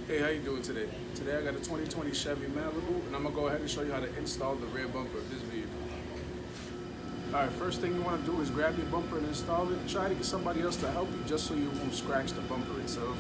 Hey, how you doing today? Today I got a 2020 Chevy Malibu, and I'm gonna go ahead and show you how to install the rear bumper of this vehicle. All right, first thing you want to do is grab your bumper and install it. Try to get somebody else to help you just so you won't scratch the bumper itself.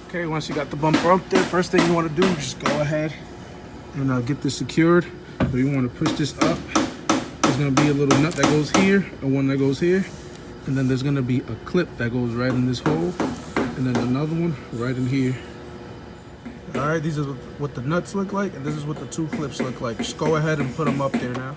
Okay, once you got the bumper up there, first thing you want to do is just go ahead and get this secured. So you want to push this up. There's going to be a little nut that goes here and one that goes here. And then there's going to be a clip that goes right in this hole. And then another one right in here. All right, these are what the nuts look like. And this is what the two clips look like. Just go ahead and put them up there now.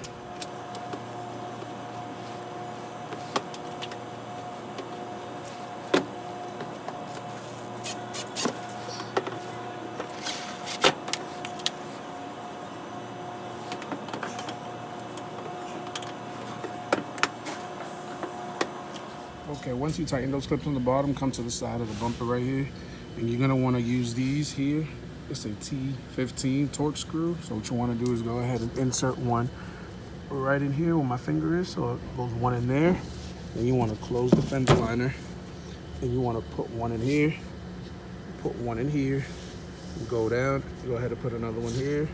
Okay, once you tighten those clips on the bottom, come to the side of the bumper right here, and you're gonna wanna use these here. It's a T15 torque screw. So what you wanna do is go ahead and insert one right in here where my finger is. So it goes one in there. Then you wanna close the fender liner, and you wanna put one in here, put one in here, go down, go ahead and put another one here,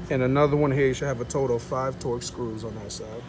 and another one here. You should have a total of 5 torque screws on that side.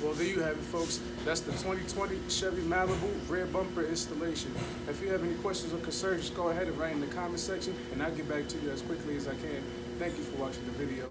Well, there you have it, folks. That's the 2020 Chevy Malibu rear bumper installation. If you have any questions or concerns, just go ahead and write in the comment section, and I'll get back to you as quickly as I can. Thank you for watching the video.